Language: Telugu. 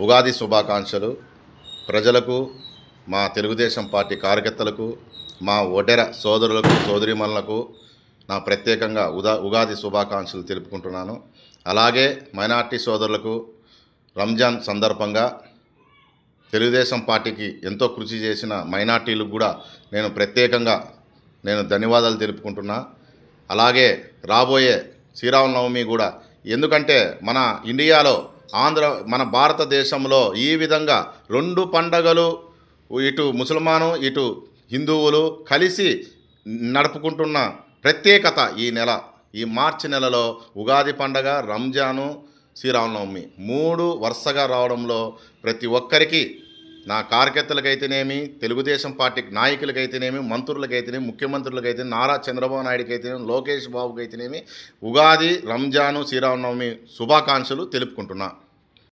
ఉగాది శుభాకాంక్షలు ప్రజలకు, మా తెలుగుదేశం పార్టీ కార్యకర్తలకు, మా ఒడెర సోదరులకు సోదరీమణులకు నా ప్రత్యేకంగా ఉగాది శుభాకాంక్షలు తెలుపుకుంటున్నాను. అలాగే మైనార్టీ సోదరులకు రంజాన్ సందర్భంగా తెలుగుదేశం పార్టీకి ఎంతో కృషి చేసిన మైనార్టీలకు కూడా నేను ప్రత్యేకంగా ధన్యవాదాలు తెలుపుకుంటున్నా. అలాగే రాబోయే శ్రీరామనవమి కూడా, ఎందుకంటే మన ఇండియాలో మన భారతదేశంలో ఈ విధంగా రెండు పండగలు, ఇటు ముసల్మాను ఇటు హిందువులు కలిసి నడుపుకుంటున్న ప్రత్యేకత ఈ మార్చి నెలలో ఉగాది పండగ, రంజాను, శ్రీరామనవమి 3 వరుసగా రావడంలో ప్రతి ఒక్కరికి, నా కార్యకర్తలకైతేనేమి, తెలుగుదేశం పార్టీ నాయకులకైతేనేమి, మంత్రులకైతేనేమి, ముఖ్యమంత్రులకైతేనేమి, నారా చంద్రబాబు నాయుడుకైతేనేమి, లోకేష్ బాబుకైతేనేమి ఉగాది, రంజాను, శ్రీరామనవమి శుభాకాంక్షలు తెలుపుకుంటున్నా.